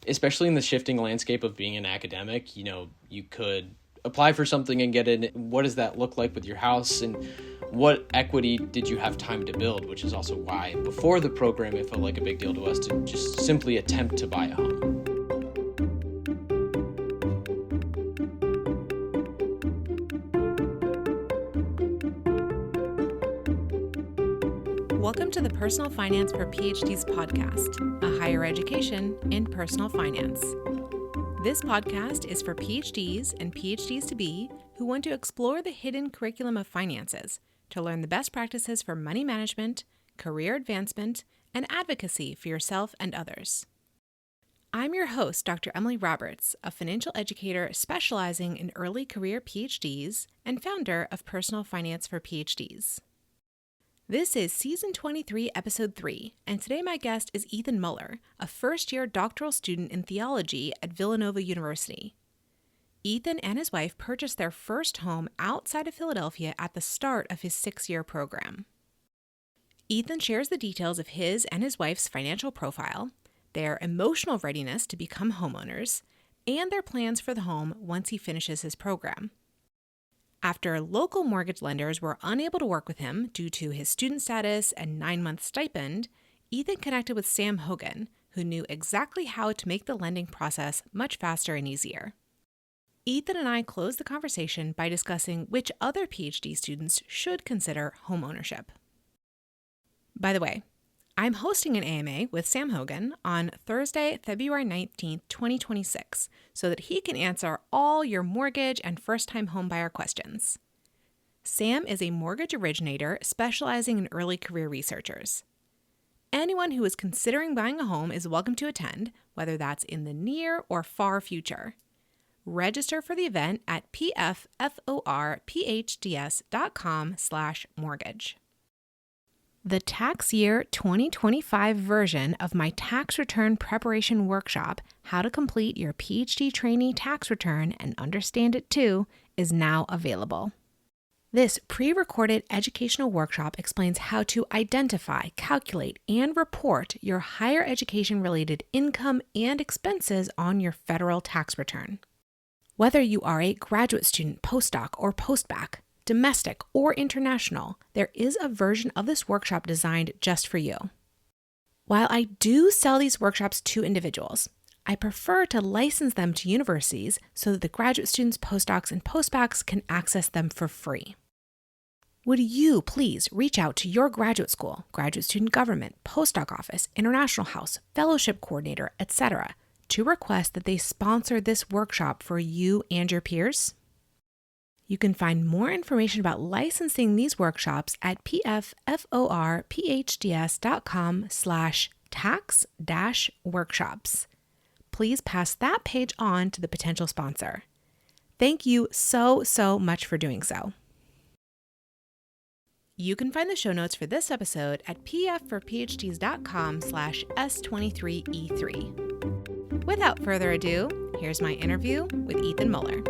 especially in the shifting landscape of being an academic, you could apply for something and get in. What does that look like with your house, and what equity did you have time to build, which is also why before the program it felt like a big deal to us to just simply attempt to buy a home. Welcome to the Personal Finance for PhDs podcast, a higher education in personal finance. This podcast is for PhDs and PhDs-to-be who want to explore the hidden curriculum of finances to learn the best practices for money management, career advancement, and advocacy for yourself and others. I'm your host, Dr. Emily Roberts, a financial educator specializing in early career PhDs and founder of Personal Finance for PhDs. This is Season 23, Episode 3, and today my guest is Ethan Muller, a first-year doctoral student in theology at Villanova University. Ethan and his wife purchased their first home outside of Philadelphia at the start of his 6-year program. Ethan shares the details of his and his wife's financial profile, their emotional readiness to become homeowners, and their plans for the home once he finishes his program. After local mortgage lenders were unable to work with him due to his student status and 9-month stipend, Ethan connected with Sam Hogan, who knew exactly how to make the lending process much faster and easier. Ethan and I closed the conversation by discussing which other PhD students should consider homeownership. By the way, I'm hosting an AMA with Sam Hogan on Thursday, February 19th, 2026, so that he can answer all your mortgage and first-time homebuyer questions. Sam is a mortgage originator specializing in early career researchers. Anyone who is considering buying a home is welcome to attend, whether that's in the near or far future. Register for the event at pfforphds.com/mortgage. The tax year 2025 version of my tax return preparation workshop, How to Complete Your PhD Trainee Tax Return and Understand It Too, is now available. This pre-recorded educational workshop explains how to identify, calculate, and report your higher education-related income and expenses on your federal tax return. Whether you are a graduate student, postdoc, or postbac, domestic or international, there is a version of this workshop designed just for you. While I do sell these workshops to individuals, I prefer to license them to universities so that the graduate students, postdocs, and postbacs can access them for free. Would you please reach out to your graduate school, graduate student government, postdoc office, international house, fellowship coordinator, etc., to request that they sponsor this workshop for you and your peers? You can find more information about licensing these workshops at pfforphds.com/tax-workshops. Please pass that page on to the potential sponsor. Thank you so much for doing so. You can find the show notes for this episode at pfforphds.com/S23E3. Without further ado, here's my interview with Ethan Muller.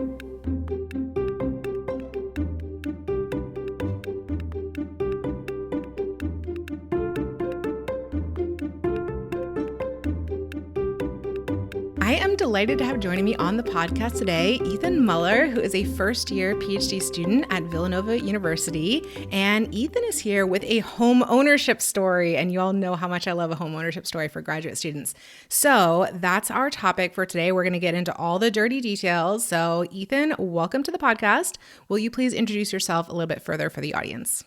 I am delighted to have joining me on the podcast today, Ethan Muller, who is a first-year PhD student at Villanova University. And Ethan is here with a home ownership story. And you all know how much I love a home ownership story for graduate students. So that's our topic for today. We're going to get into all the dirty details. So Ethan, welcome to the podcast. Will you please introduce yourself a little bit further for the audience?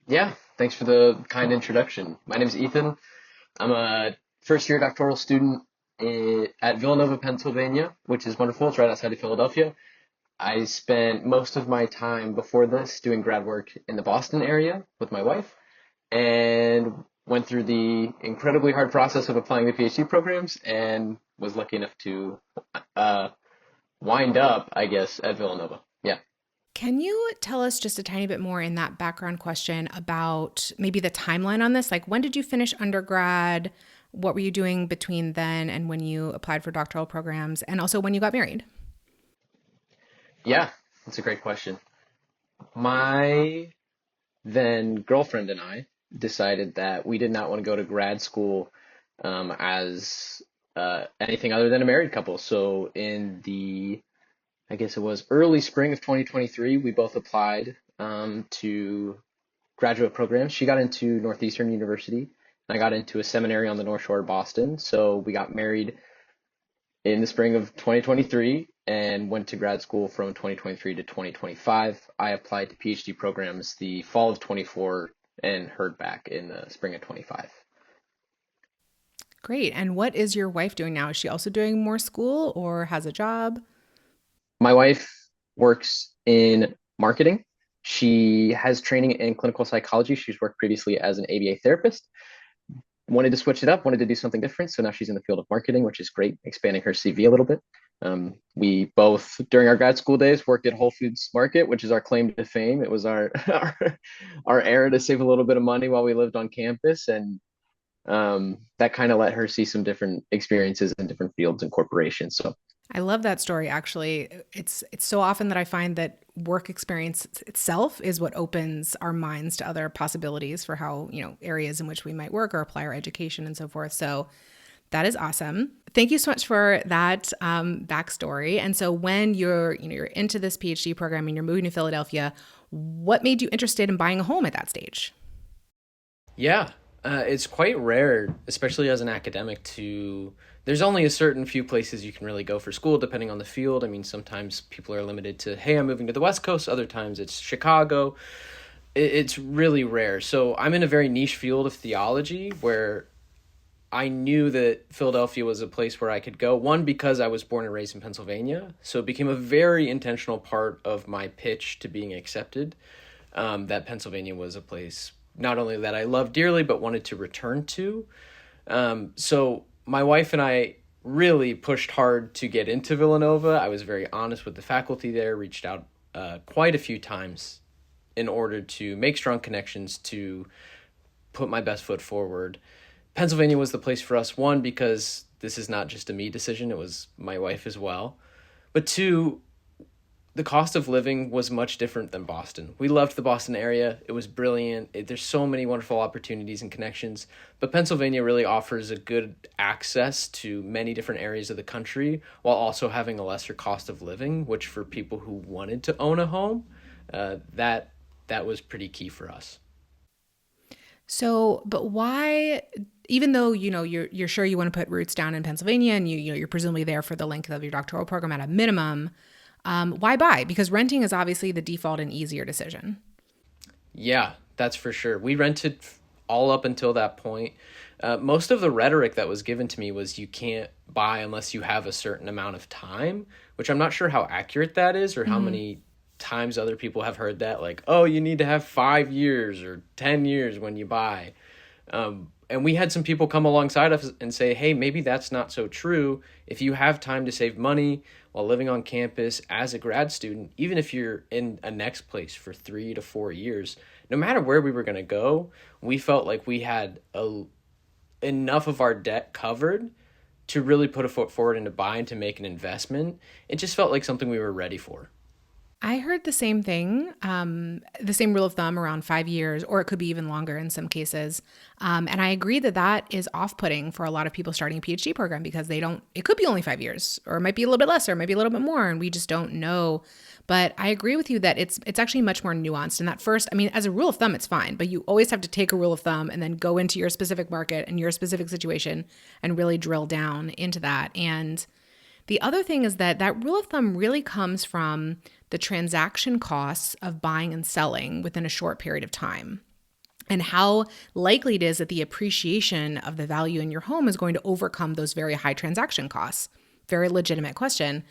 Yeah, thanks for the kind introduction. My name is Ethan. I'm a first-year doctoral student at Villanova, Pennsylvania, which is wonderful. It's right outside of Philadelphia. I spent most of my time before this doing grad work in the Boston area with my wife, and went through the incredibly hard process of applying to PhD programs and was lucky enough to wind up, I guess, at Villanova. Yeah. Can you tell us just a tiny bit more in that background question about maybe the timeline on this? Like, when did you finish undergrad? What were you doing between then and when you applied for doctoral programs, and also when you got married? Yeah, that's a great question. My then girlfriend and I decided that we did not want to go to grad school as anything other than a married couple. So I guess it was early spring of 2023, we both applied to graduate programs. She got into Northeastern University, and I got into a seminary on the North Shore of Boston. So we got married in the spring of 2023 and went to grad school from 2023 to 2025. I applied to PhD programs the fall of 24 and heard back in the spring of 25. Great. And what is your wife doing now? Is she also doing more school or has a job? My wife works in marketing. She has training in clinical psychology. She's worked previously as an ABA therapist. Wanted to switch it up, wanted to do something different. So now she's in the field of marketing, which is great, expanding her CV a little bit. We both, during our grad school days, worked at Whole Foods Market, which is our claim to fame. It was our era to save a little bit of money while we lived on campus. And that kind of let her see some different experiences in different fields and corporations. So I love that story. Actually, it's so often that I find that work experience itself is what opens our minds to other possibilities for how, areas in which we might work or apply our education and so forth. So that is awesome. Thank you so much for that backstory. And so when you're into this PhD program and you're moving to Philadelphia, what made you interested in buying a home at that stage? Yeah, it's quite rare, especially as an academic, there's only a certain few places you can really go for school, depending on the field. I mean, sometimes people are limited to, hey, I'm moving to the West Coast. Other times it's Chicago. It's really rare. So I'm in a very niche field of theology where I knew that Philadelphia was a place where I could go. One, because I was born and raised in Pennsylvania. So it became a very intentional part of my pitch to being accepted, that Pennsylvania was a place not only that I loved dearly, but wanted to return to. So my wife and I really pushed hard to get into Villanova. I was very honest with the faculty there, reached out quite a few times in order to make strong connections, to put my best foot forward. Pennsylvania was the place for us, one, because this is not just a me decision, it was my wife as well. But two, the cost of living was much different than Boston. We loved the Boston area. It was brilliant. There's so many wonderful opportunities and connections. But Pennsylvania really offers a good access to many different areas of the country while also having a lesser cost of living, which for people who wanted to own a home, that was pretty key for us. So, but why, even though, you're sure you want to put roots down in Pennsylvania and you're presumably there for the length of your doctoral program at a minimum, why buy? Because renting is obviously the default and easier decision. Yeah, that's for sure. We rented all up until that point. Most of the rhetoric that was given to me was you can't buy unless you have a certain amount of time, which I'm not sure how accurate that is or how many times other people have heard that, like, oh, you need to have 5 years or 10 years when you buy. And we had some people come alongside us and say, hey, maybe that's not so true. If you have time to save money while living on campus as a grad student, even if you're in a next place for 3 to 4 years, no matter where we were going to go, we felt like we had enough of our debt covered to really put a foot forward and to buy and to make an investment. It just felt like something we were ready for. I heard the same thing, the same rule of thumb around 5 years, or it could be even longer in some cases. And I agree that that is off-putting for a lot of people starting a PhD program because it could be only 5 years, or it might be a little bit less, or it might be a little bit more, and we just don't know. But I agree with you that it's actually much more nuanced. And that first, I mean, as a rule of thumb, it's fine, but you always have to take a rule of thumb and then go into your specific market and your specific situation and really drill down into that. And the other thing is that rule of thumb really comes from the transaction costs of buying and selling within a short period of time, and how likely it is that the appreciation of the value in your home is going to overcome those very high transaction costs. Very legitimate question.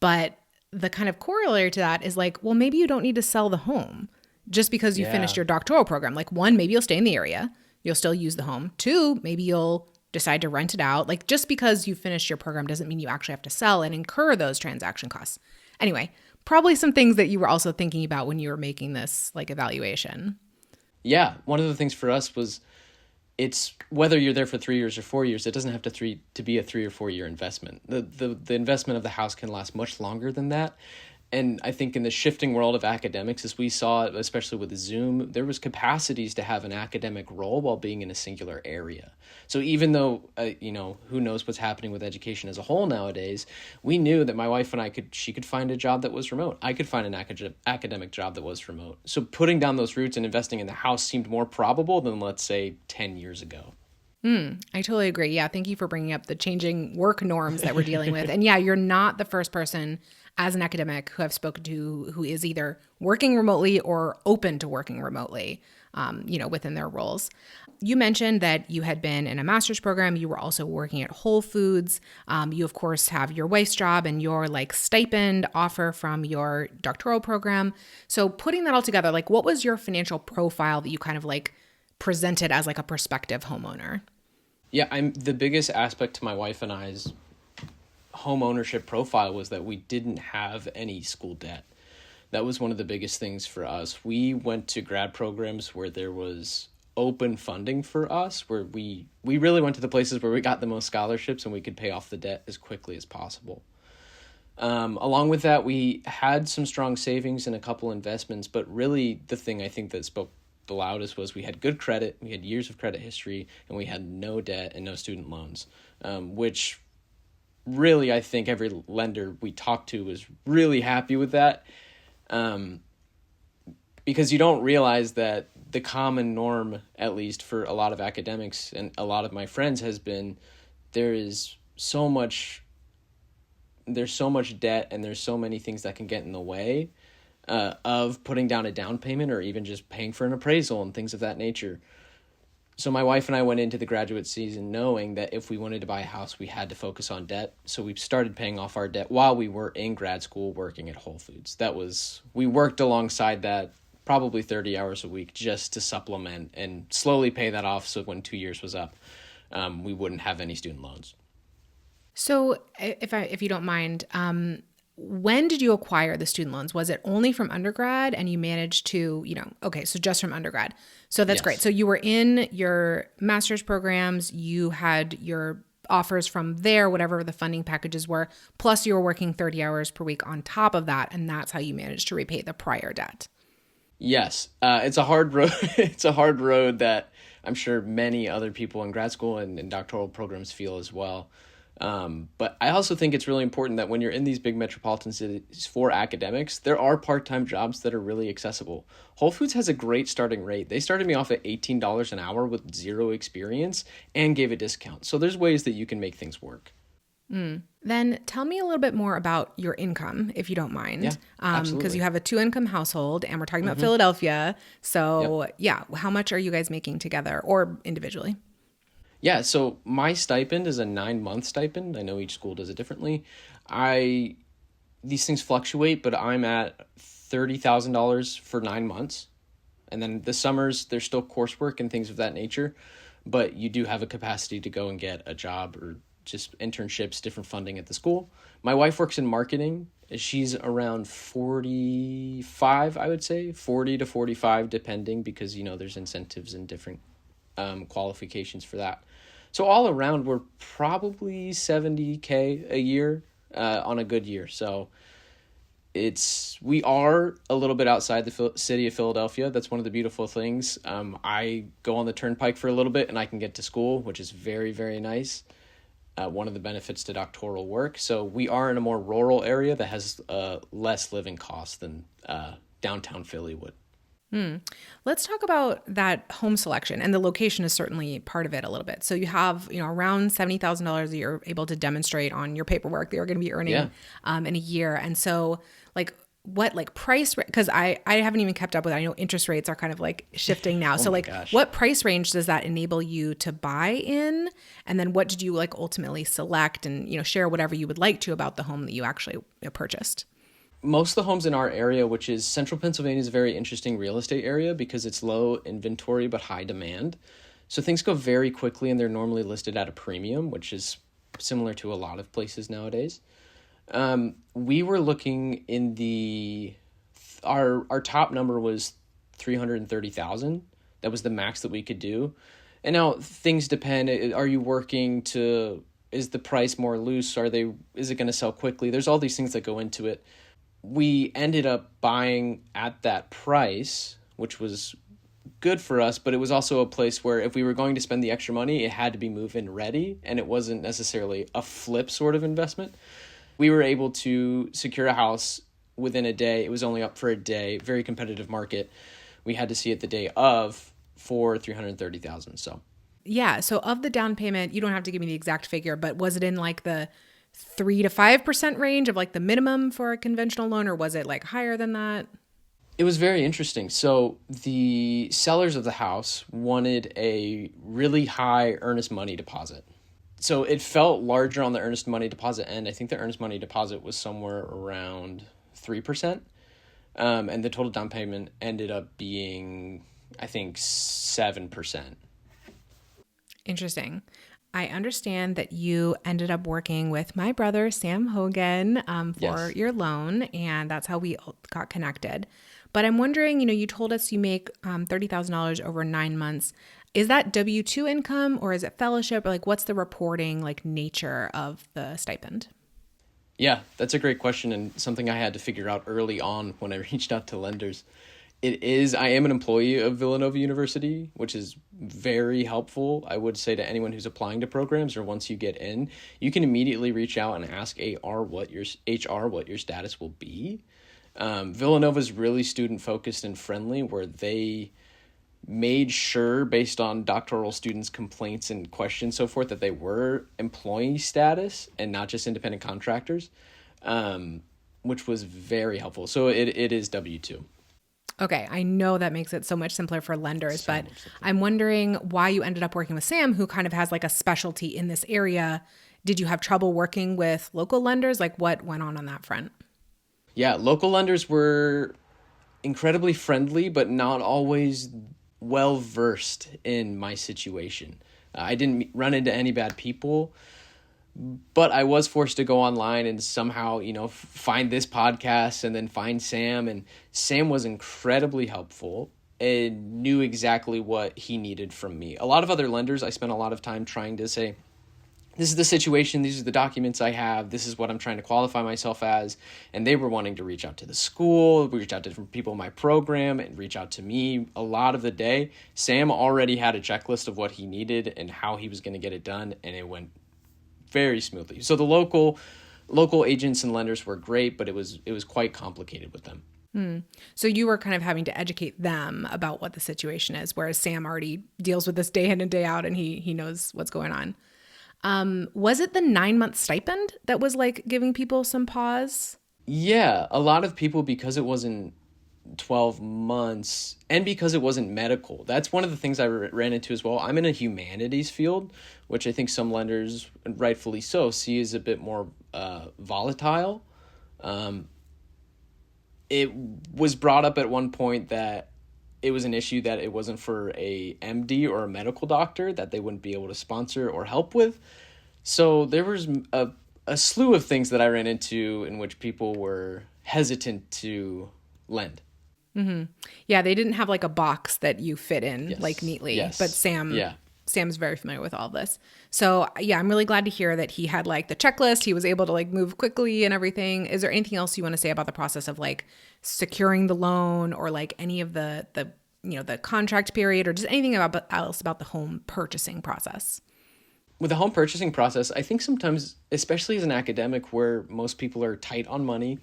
But the kind of corollary to that is like, well, maybe you don't need to sell the home just because you finished your doctoral program. Like, one, maybe you'll stay in the area. You'll still use the home. Two, maybe you'll decide to rent it out. Like, just because you finished your program doesn't mean you actually have to sell and incur those transaction costs. Anyway, probably some things that you were also thinking about when you were making this like evaluation. Yeah, one of the things for us was it's whether you're there for 3 years or 4 years, it doesn't have to be a 3 or 4 year investment. The investment of the house can last much longer than that. And I think in the shifting world of academics, as we saw, especially with Zoom, there was capacities to have an academic role while being in a singular area. So even though, who knows what's happening with education as a whole nowadays, we knew that my wife and she could find a job that was remote. I could find an academic job that was remote. So putting down those roots and investing in the house seemed more probable than, let's say, 10 years ago. I totally agree. Yeah, thank you for bringing up the changing work norms that we're dealing with. And yeah, you're not the first person as an academic who I've spoken to who is either working remotely or open to working remotely, within their roles. You mentioned that you had been in a master's program. You were also working at Whole Foods. You, of course, have your wife's job and your stipend offer from your doctoral program. So putting that all together, what was your financial profile that you kind of presented as a prospective homeowner? Yeah, the biggest aspect to my wife and I's home ownership profile was that we didn't have any school debt. That was one of the biggest things for us. We went to grad programs where there was open funding for us, where we really went to the places where we got the most scholarships and we could pay off the debt as quickly as possible. Along with that, we had some strong savings and a couple investments, but really the thing I think that spoke the loudest was we had good credit, we had years of credit history, and we had no debt and no student loans, which really I think every lender we talked to was really happy with that, because you don't realize that the common norm, at least for a lot of academics and a lot of my friends, has been there's so much debt and there's so many things that can get in the way of putting down a down payment or even just paying for an appraisal and things of that nature. So my wife and I went into the graduate season knowing that if we wanted to buy a house, we had to focus on debt. So we started paying off our debt while we were in grad school working at Whole Foods. We worked alongside that probably 30 hours a week just to supplement and slowly pay that off. So when 2 years was up, we wouldn't have any student loans. So if you don't mind, when did you acquire the student loans? Was it only from undergrad and you managed to, so just from undergrad. So that's great. So you were in your master's programs, you had your offers from there, whatever the funding packages were, plus you were working 30 hours per week on top of that. And that's how you managed to repay the prior debt. Yes. It's a hard road. It's a hard road that I'm sure many other people in grad school and doctoral programs feel as well. But I also think it's really important that when you're in these big metropolitan cities for academics, there are part-time jobs that are really accessible. Whole Foods has a great starting rate. They started me off at $18 an hour with zero experience and gave a discount. So there's ways that you can make things work. Then tell me a little bit more about your income, if you don't mind. Yeah, absolutely. Because you have a 2-income household and we're talking about Philadelphia. So how much are you guys making together or individually? Yeah, so my stipend is a 9-month stipend. I know each school does it differently. These things fluctuate, but I'm at $30,000 for 9 months. And then the summers, there's still coursework and things of that nature, but you do have a capacity to go and get a job or just internships, different funding at the school. My wife works in marketing. She's around 45, I would say, 40 to 45, depending, because, there's incentives and different qualifications for that. So all around, we're probably $70K a year on a good year. So we are a little bit outside the city of Philadelphia. That's one of the beautiful things. I go on the turnpike for a little bit and I can get to school, which is very, very nice. One of the benefits to doctoral work. So we are in a more rural area that has less living costs than downtown Philly would. Let's talk about that home selection, and the location is certainly part of it a little bit. So you have, around $70,000 that you're able to demonstrate on your paperwork that you're going to be earning in a year. And so what price, because I haven't even kept up with it. I know interest rates are kind of shifting now. So what price range does that enable you to buy in? And then what did you ultimately select and, share whatever you would like to about the home that you actually purchased? Most of the homes in our area, which is central Pennsylvania, is a very interesting real estate area because it's low inventory but high demand. So things go very quickly and they're normally listed at a premium, which is similar to a lot of places nowadays. We were looking in our top number was 330,000. That was the max that we could do. And now things depend. Are you working is the price more loose? Is it going to sell quickly? There's all these things that go into it. we ended up buying at that price, which was good for us, but it was also a place where if we were going to spend the extra money, it had to be move-in ready, and it wasn't necessarily a flip sort of investment. We were able to secure a house within a day. It was only up for a day, very competitive market. We had to see it the day of for $330,000. So Yeah. So of the down payment, you don't have to give me the exact figure, but was it in like the 3 to 5% range of like the minimum for a conventional loan, or was it like higher than that? it was very interesting. So the sellers of the house wanted a really high earnest money deposit. So it felt larger on the earnest money deposit end. I think the earnest money deposit was somewhere around 3%. And the total down payment ended up being, I think, 7%. Interesting. I understand that you ended up working with my brother, Sam Hogan, for Yes. your loan, and that's how we got connected. But I'm wondering, you told us you make $30,000 over 9 months. Is that W-2 income, or is it fellowship, or like what's the reporting like nature of the stipend? Yeah, that's a great question and something I had to figure out early on when I reached out to lenders. I am an employee of Villanova University, which is very helpful. I would say to anyone who's applying to programs or once you get in, you can immediately reach out and ask HR what your status will be. Villanova is really student focused and friendly, where they made sure, based on doctoral students' complaints and questions, so forth, that they were employee status and not just independent contractors, which was very helpful. So it is W-2. Okay, I know that makes it so much simpler for lenders, but I'm wondering why you ended up working with Sam, who kind of has like a specialty in this area. Did you have trouble working with local lenders? Like what went on that front? Yeah, local lenders were incredibly friendly, but not always well versed in my situation. I didn't run into any bad people, but I was forced to go online and somehow, find this podcast and then find Sam. And Sam was incredibly helpful and knew exactly what he needed from me. A lot of other lenders, I spent a lot of time trying to say, this is the situation, these are the documents I have, this is what I'm trying to qualify myself as. And they were wanting to reach out to the school, reach out to different people in my program, and reach out to me a lot of the day. Sam already had a checklist of what he needed and how he was going to get it done, and it went very smoothly. So the local agents and lenders were great, but it was quite complicated with them. So you were kind of having to educate them about what the situation is, whereas Sam already deals with this day in and day out, and he knows what's going on. Was it the 9-month stipend that was like giving people some pause? Yeah, a lot of people, because it wasn't 12 months and because it wasn't medical. That's one of the things I ran into as well. I'm in a humanities field, which I think some lenders, and rightfully so, see as a bit more volatile. It was brought up at one point that it was an issue that it wasn't for a MD or a medical doctor that they wouldn't be able to sponsor or help with. So there was a slew of things that I ran into in which people were hesitant to lend. Mm-hmm. Yeah, they didn't have like a box that you fit in like neatly. Yes. But Sam's very familiar with all of this. So yeah, I'm really glad to hear that he had like the checklist. He was able to like move quickly and everything. Is there anything else you want to say about the process of like securing the loan, or like any of the contract period, or just anything else about the home purchasing process? With the home purchasing process, I think sometimes, especially as an academic where most people are tight on money,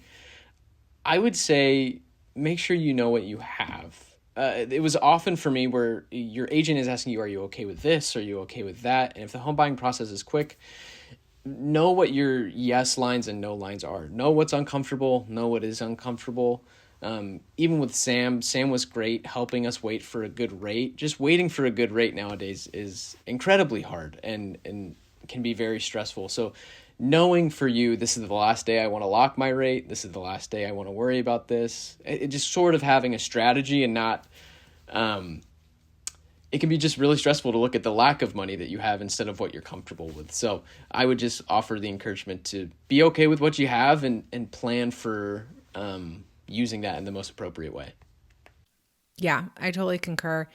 I would say make sure you know what you have. It was often for me where your agent is asking you, are you okay with this? Are you okay with that? And if the home buying process is quick, know what your yes lines and no lines are. Know what's uncomfortable, know what is uncomfortable. Even with Sam was great helping us wait for a good rate. Just waiting for a good rate nowadays is incredibly hard and can be very stressful. So knowing for you, this is the last day I want to lock my rate, this is the last day I want to worry about this. It just sort of having a strategy and not, it can be just really stressful to look at the lack of money that you have instead of what you're comfortable with. So I would just offer the encouragement to be okay with what you have and plan for, using that in the most appropriate way. Yeah, I totally concur.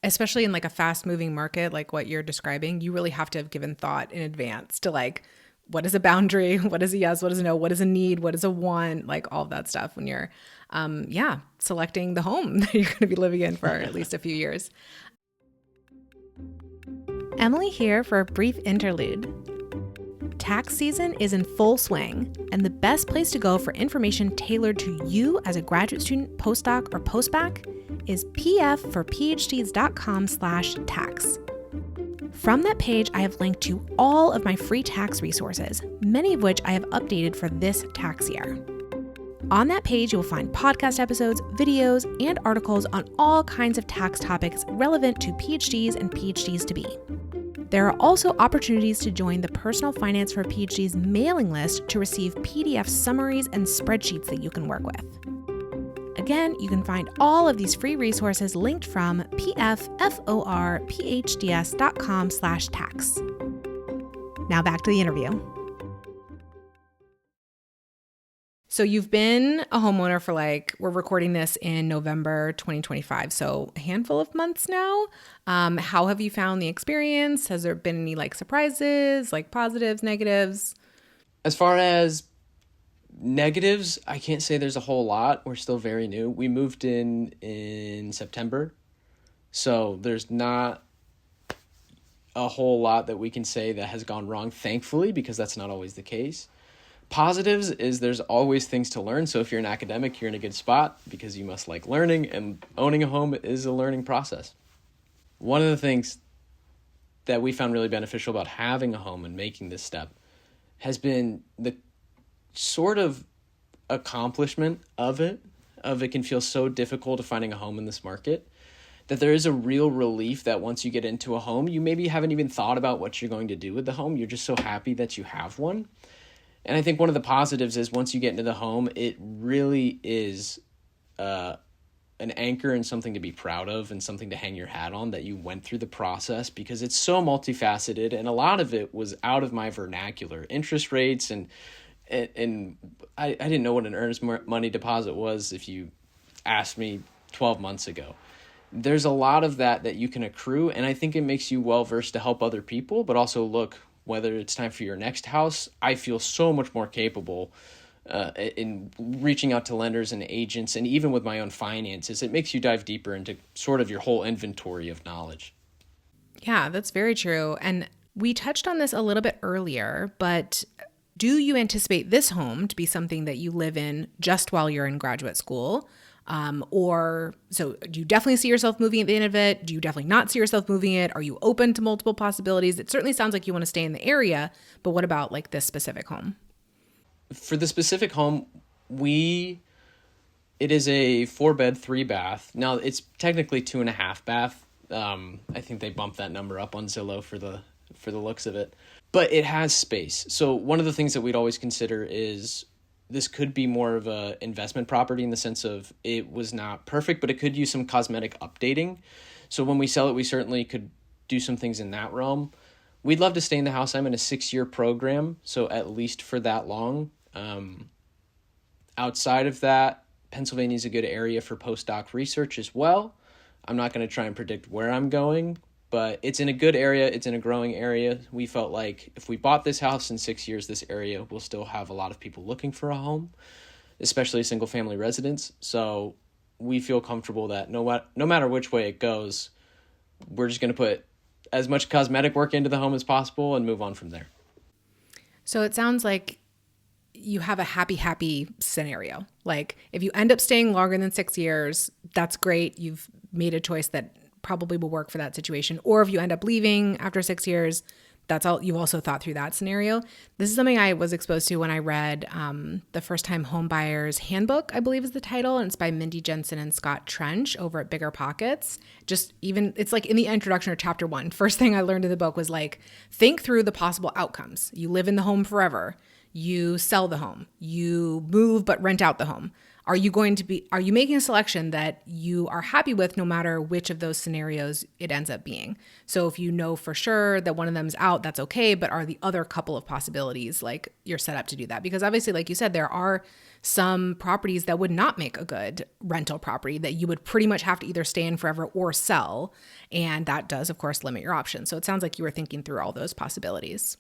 Especially in like a fast moving market like what you're describing, you really have to have given thought in advance to like what is a boundary? What is a yes? What is a no? What is a need? What is a want? Like all of that stuff when you're, selecting the home that you're going to be living in for at least a few years. Emily here for a brief interlude. Tax season is in full swing, and the best place to go for information tailored to you as a graduate student, postdoc, or postbac is pfforphds.com/tax. From that page, I have linked to all of my free tax resources, many of which I have updated for this tax year. On that page, you will find podcast episodes, videos, and articles on all kinds of tax topics relevant to PhDs and PhDs-to-be. There are also opportunities to join the Personal Finance for PhDs mailing list to receive PDF summaries and spreadsheets that you can work with. Again, you can find all of these free resources linked from pfforphds.com/tax. Now back to the interview. So you've been a homeowner for we're recording this in November 2025, so a handful of months now. How have you found the experience? Has there been any surprises, positives, negatives? As far as negatives, I can't say there's a whole lot. We're still very new. We moved in September, so there's not a whole lot that we can say that has gone wrong, thankfully, because that's not always the case. Positives is there's always things to learn. So if you're an academic, you're in a good spot because you must like learning, and owning a home is a learning process. One of the things that we found really beneficial about having a home and making this step has been the sort of accomplishment of it can feel so difficult to finding a home in this market that there is a real relief that once you get into a home, you maybe haven't even thought about what you're going to do with the home. You're just so happy that you have one. And I think one of the positives is once you get into the home, it really is an anchor and something to be proud of and something to hang your hat on that you went through the process, because it's so multifaceted, and a lot of it was out of my vernacular. Interest rates and I didn't know what an earnest money deposit was if you asked me 12 months ago. There's a lot of that you can accrue, and I think it makes you well-versed to help other people, but also look, whether it's time for your next house, I feel so much more capable in reaching out to lenders and agents, and even with my own finances, it makes you dive deeper into sort of your whole inventory of knowledge. Yeah, that's very true. And we touched on this a little bit earlier, but do you anticipate this home to be something that you live in just while you're in graduate school? So do you definitely see yourself moving at the end of it? Do you definitely not see yourself moving it? Are you open to multiple possibilities? It certainly sounds like you want to stay in the area, but what about this specific home? For the specific home, it is a 4-bed, 3-bath. Now it's technically 2.5 bath. I think they bumped that number up on Zillow for the looks of it, but it has space. So one of the things that we'd always consider is this could be more of a investment property in the sense of it was not perfect, but it could use some cosmetic updating. So when we sell it, we certainly could do some things in that realm. We'd love to stay in the house. I'm in a 6-year program, so at least for that long. Outside of that, Pennsylvania is a good area for postdoc research as well. I'm not going to try and predict where I'm going, but it's in a good area. It's in a growing area. We felt like if we bought this house in 6 years, this area will still have a lot of people looking for a home, especially single family residents. So we feel comfortable that no matter which way it goes, we're just going to put as much cosmetic work into the home as possible and move on from there. So it sounds like you have a happy scenario. If you end up staying longer than 6 years, that's great. You've made a choice that probably will work for that situation. Or if you end up leaving after 6 years, that's all. You've also thought through that scenario. This is something I was exposed to when I read the First Time Home Buyer's Handbook, I believe is the title, and it's by Mindy Jensen and Scott Trench over at Bigger Pockets. It's in the introduction or chapter 1. First thing I learned in the book was think through the possible outcomes. You live in the home forever. You sell the home. You move but rent out the home. Are you making a selection that you are happy with no matter which of those scenarios it ends up being? So if you know for sure that one of them's out, that's okay, but are the other couple of possibilities you're set up to do that? Because obviously, like you said, there are some properties that would not make a good rental property that you would pretty much have to either stay in forever or sell. And that does, of course, limit your options. So it sounds like you were thinking through all those possibilities.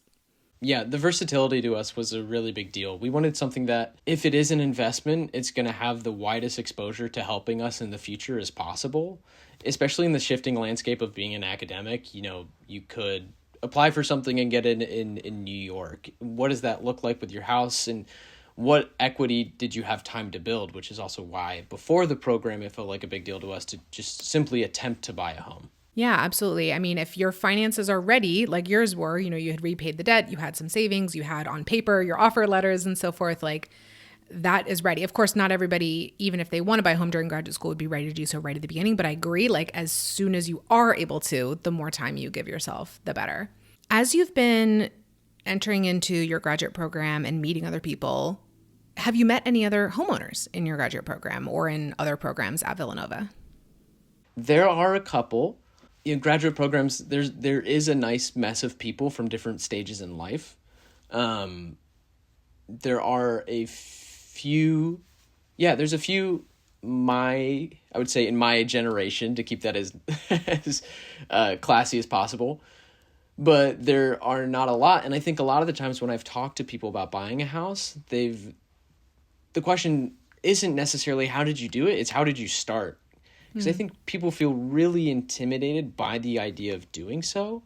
Yeah, the versatility to us was a really big deal. We wanted something that, if it is an investment, it's going to have the widest exposure to helping us in the future as possible, especially in the shifting landscape of being an academic. You could apply for something and get it in New York. What does that look like with your house, and what equity did you have time to build, which is also why before the program it felt like a big deal to us to just simply attempt to buy a home. Yeah, absolutely. I mean, if your finances are ready, like yours were, you had repaid the debt, you had some savings, you had on paper your offer letters and so forth, like that is ready. Of course, not everybody, even if they want to buy a home during graduate school, would be ready to do so right at the beginning. But I agree, like as soon as you are able to, the more time you give yourself, the better. As you've been entering into your graduate program and meeting other people, have you met any other homeowners in your graduate program or in other programs at Villanova? There are a couple. In graduate programs, there is a nice mess of people from different stages in life. There are a few, there's a few I would say in my generation, to keep that as classy as possible. But there are not a lot. And I think a lot of the times when I've talked to people about buying a house, the question isn't necessarily how did you do it, it's how did you start? Because I think people feel really intimidated by the idea of doing so.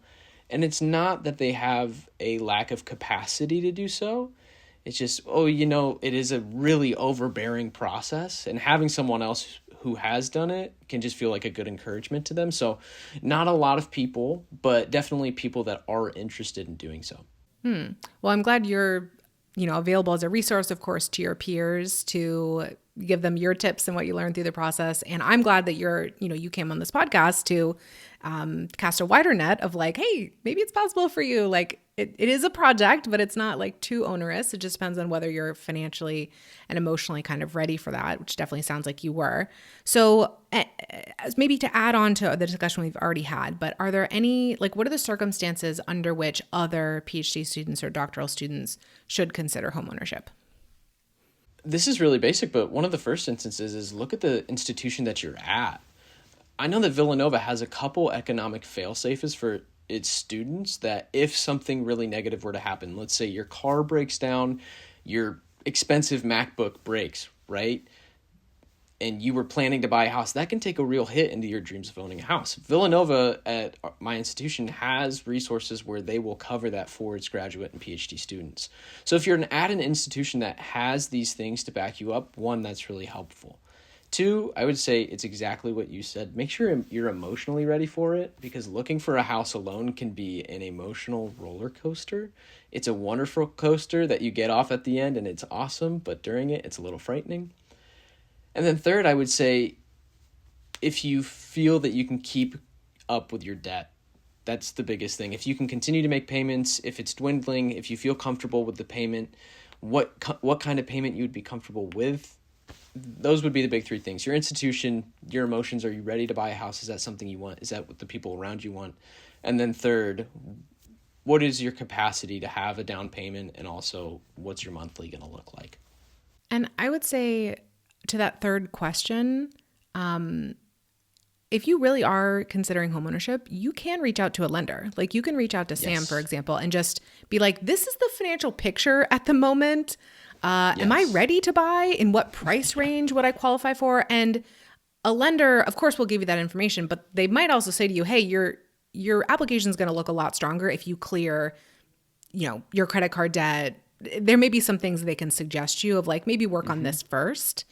And it's not that they have a lack of capacity to do so. It's just, it is a really overbearing process. And having someone else who has done it can just feel like a good encouragement to them. So not a lot of people, but definitely people that are interested in doing so. Well, I'm glad you're, available as a resource, of course, to your peers to give them your tips and what you learned through the process. And I'm glad that you came on this podcast to cast a wider net of like, hey, maybe it's possible for you. Like it is a project, but it's not like too onerous. It just depends on whether you're financially and emotionally kind of ready for that, which definitely sounds like you were. So maybe to add on to the discussion we've already had, but are there any, like, what are the circumstances under which other PhD students or doctoral students should consider homeownership? This is really basic, but one of the first instances is look at the institution that you're at. I know that Villanova has a couple economic fail-safes for its students that if something really negative were to happen, let's say your car breaks down, your expensive MacBook breaks, right? And you were planning to buy a house, that can take a real hit into your dreams of owning a house. Villanova at my institution has resources where they will cover that for its graduate and PhD students. So if you're at an institution that has these things to back you up, one, that's really helpful. Two, I would say it's exactly what you said. Make sure you're emotionally ready for it, because looking for a house alone can be an emotional roller coaster. It's a wonderful coaster that you get off at the end and it's awesome, but during it, it's a little frightening. And then third, I would say if you feel that you can keep up with your debt, that's the biggest thing. If you can continue to make payments, if it's dwindling, if you feel comfortable with the payment, what kind of payment you would be comfortable with, those would be the big three things. Your institution, your emotions, are you ready to buy a house? Is that something you want? Is that what the people around you want? And then third, what is your capacity to have a down payment, and also what's your monthly going to look like? And I would say to that third question, if you really are considering homeownership, you can reach out to a lender. Like you can reach out to Sam, for example, and just be like, this is the financial picture at the moment. Am I ready to buy? In what price range would I qualify for? And a lender, of course, will give you that information, but they might also say to you, hey, your application is going to look a lot stronger if you clear, your credit card debt. There may be some things they can suggest you of like, maybe work on this first.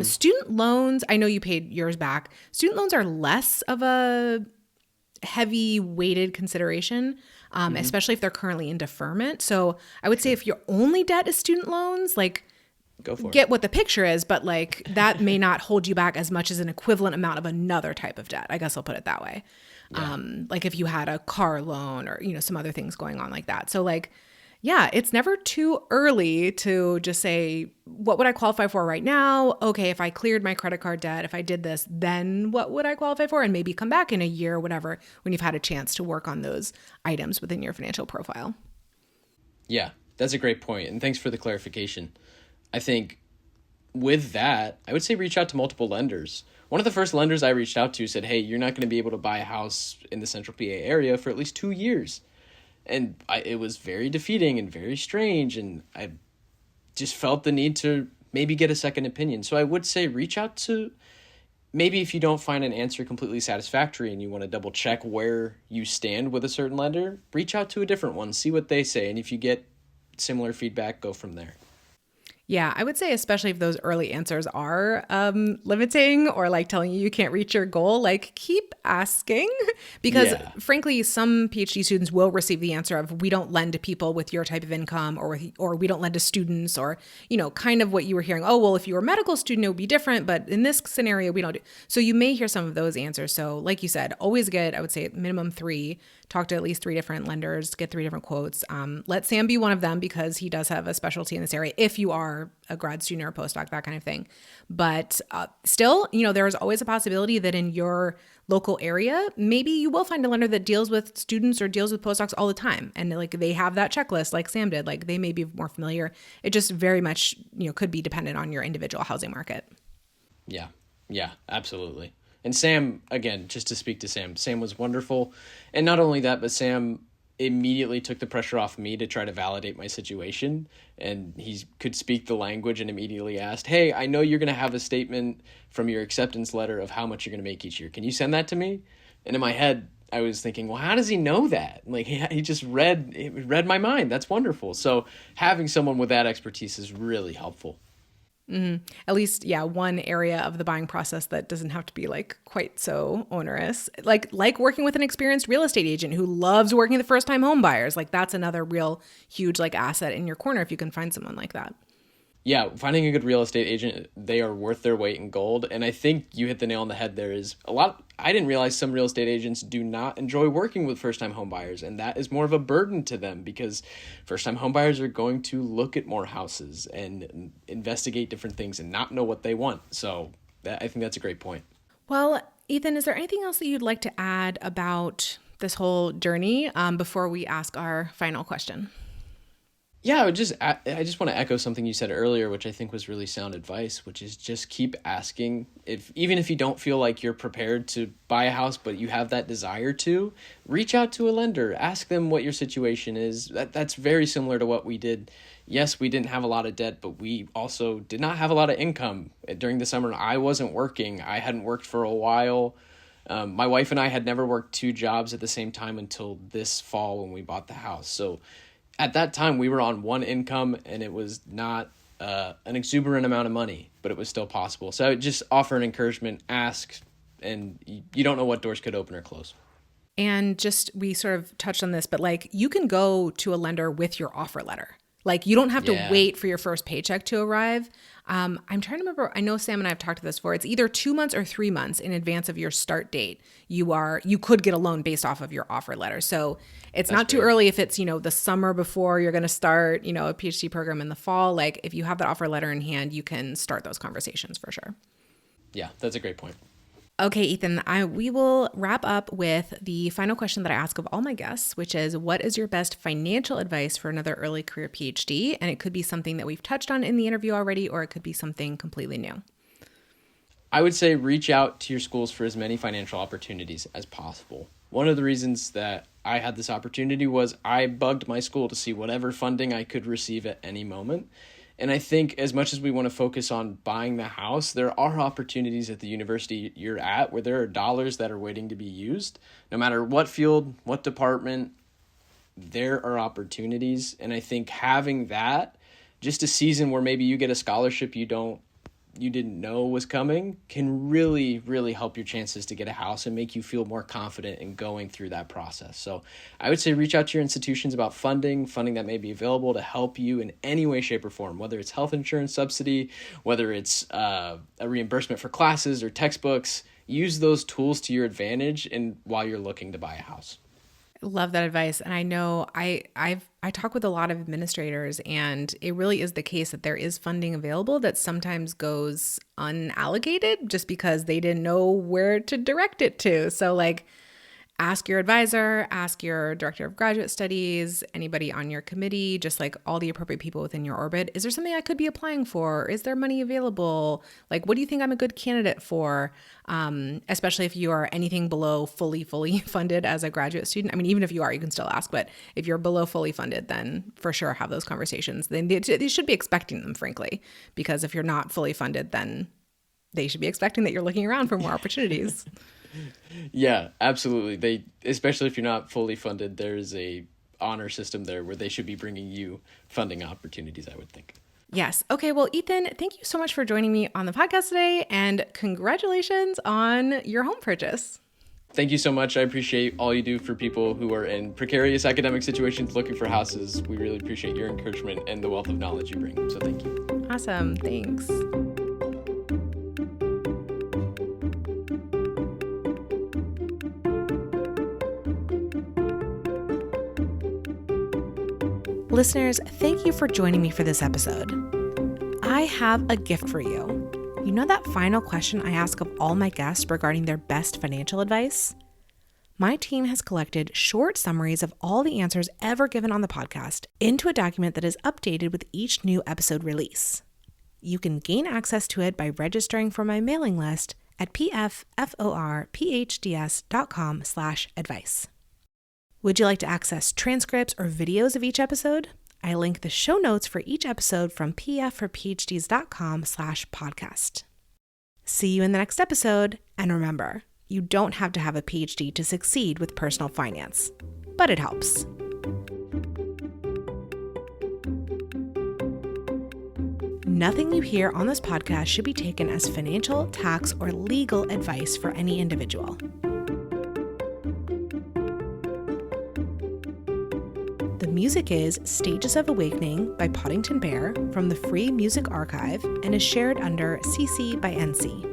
Student loans, I know you paid yours back. Student loans are less of a heavy weighted consideration, especially if they're currently in deferment. So I would say if your only debt is student loans, like go for get what the picture is, but like that may not hold you back as much as an equivalent amount of another type of debt. I guess I'll put it that way. Yeah. Like if you had a car loan or, some other things going on like that. So like, yeah, it's never too early to just say, what would I qualify for right now? Okay, if I cleared my credit card debt, if I did this, then what would I qualify for? And maybe come back in a year or whatever when you've had a chance to work on those items within your financial profile. Yeah, that's a great point. And thanks for the clarification. I think with that, I would say reach out to multiple lenders. One of the first lenders I reached out to said, hey, you're not going to be able to buy a house in the central PA area for at least 2 years. And it was very defeating and very strange. And I just felt the need to maybe get a second opinion. So I would say reach out to, maybe if you don't find an answer completely satisfactory and you want to double check where you stand with a certain lender, reach out to a different one, see what they say. And if you get similar feedback, go from there. Yeah, I would say especially if those early answers are limiting or like telling you can't reach your goal, like keep asking because frankly, some PhD students will receive the answer of we don't lend to people with your type of income or we don't lend to students or, you know, kind of what you were hearing. Oh, well, if you were a medical student, it would be different. But in this scenario, we don't do. So you may hear some of those answers. So like you said, always get, I would say minimum 3. Talk to at least 3 different lenders, get 3 different quotes. Let Sam be one of them because he does have a specialty in this area if you are a grad student or a postdoc, that kind of thing. But still, you know, there's always a possibility that in your local area, maybe you will find a lender that deals with students or deals with postdocs all the time. And like they have that checklist like Sam did, like they may be more familiar. It just very much, you know, could be dependent on your individual housing market. Yeah, absolutely. And Sam, again, just to speak to Sam was wonderful. And not only that, but Sam immediately took the pressure off me to try to validate my situation. And he could speak the language and immediately asked, hey, I know you're going to have a statement from your acceptance letter of how much you're going to make each year. Can you send that to me? And in my head, I was thinking, well, how does he know that? Like he just read my mind. That's wonderful. So having someone with that expertise is really helpful. Mm-hmm. At least, yeah, one area of the buying process that doesn't have to be like quite so onerous. Like working with an experienced real estate agent who loves working with first-time home buyers. Like that's another real huge like asset in your corner if you can find someone like that. Yeah, finding a good real estate agent, they are worth their weight in gold. And I think you hit the nail on the head. There is a lot. I didn't realize some real estate agents do not enjoy working with first-time home buyers. And that is more of a burden to them because first-time home buyers are going to look at more houses and investigate different things and not know what they want. So I think that's a great point. Well, Ethan, is there anything else that you'd like to add about this whole journey before we ask our final question? Yeah, I just want to echo something you said earlier, which I think was really sound advice, which is just keep asking. Even if you don't feel like you're prepared to buy a house, but you have that desire to, reach out to a lender. Ask them what your situation is. That's very similar to what we did. Yes, we didn't have a lot of debt, but we also did not have a lot of income. During the summer, I wasn't working. I hadn't worked for a while. My wife and I had never worked 2 jobs at the same time until this fall when we bought the house. So at that time, we were on one income, and it was not an exuberant amount of money, but it was still possible. So I would just offer an encouragement, ask, and you don't know what doors could open or close. And just, we sort of touched on this, but like you can go to a lender with your offer letter. Like you don't have to wait for your first paycheck to arrive. I'm trying to remember. I know Sam and I have talked to this before. It's either 2 months or 3 months in advance of your start date. You could get a loan based off of your offer letter. So it's not too early if it's, the summer before you're going to start, a PhD program in the fall. Like if you have that offer letter in hand, you can start those conversations for sure. Yeah, that's a great point. Okay, Ethan, we will wrap up with the final question that I ask of all my guests, which is, what is your best financial advice for another early career PhD? And it could be something that we've touched on in the interview already, or it could be something completely new. I would say reach out to your schools for as many financial opportunities as possible. One of the reasons that I had this opportunity was I bugged my school to see whatever funding I could receive at any moment. And I think as much as we want to focus on buying the house, there are opportunities at the university you're at where there are dollars that are waiting to be used. No matter what field, what department, there are opportunities. And I think having that, just a season where maybe you get a scholarship you didn't know was coming, can really, really help your chances to get a house and make you feel more confident in going through that process. So I would say reach out to your institutions about funding that may be available to help you in any way, shape, or form, whether it's health insurance subsidy, whether it's a reimbursement for classes or textbooks. Use those tools to your advantage while you're looking to buy a house. Love that advice. And I know I talk with a lot of administrators, and it really is the case that there is funding available that sometimes goes unallocated just because they didn't know where to direct it to. So like, ask your advisor, ask your director of graduate studies, anybody on your committee, just like all the appropriate people within your orbit. Is there something I could be applying for? Is there money available? Like, what do you think I'm a good candidate for? Especially if you are anything below fully funded as a graduate student. I mean, even if you are, you can still ask, but if you're below fully funded, then for sure have those conversations. Then they should be expecting them, frankly, because if you're not fully funded, then they should be expecting that you're looking around for more opportunities. Yeah, absolutely. Especially if you're not fully funded, there's a honor system there where they should be bringing you funding opportunities, I would think. Yes. Okay. Well, Ethan, thank you so much for joining me on the podcast today, and congratulations on your home purchase. Thank you so much. I appreciate all you do for people who are in precarious academic situations looking for houses. We really appreciate your encouragement and the wealth of knowledge you bring. So thank you. Awesome. Thanks. Listeners, thank you for joining me for this episode. I have a gift for you. You know that final question I ask of all my guests regarding their best financial advice? My team has collected short summaries of all the answers ever given on the podcast into a document that is updated with each new episode release. You can gain access to it by registering for my mailing list at pfforphds.com/advice. Would you like to access transcripts or videos of each episode? I link the show notes for each episode from pfforphds.com/podcast. See you in the next episode. And remember, you don't have to have a PhD to succeed with personal finance, but it helps. Nothing you hear on this podcast should be taken as financial, tax, or legal advice for any individual. The music is Stages of Awakening by Poddington Bear from the Free Music Archive and is shared under CC by NC.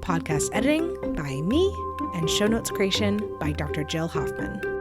Podcast editing by me and show notes creation by Dr. Jill Hoffman.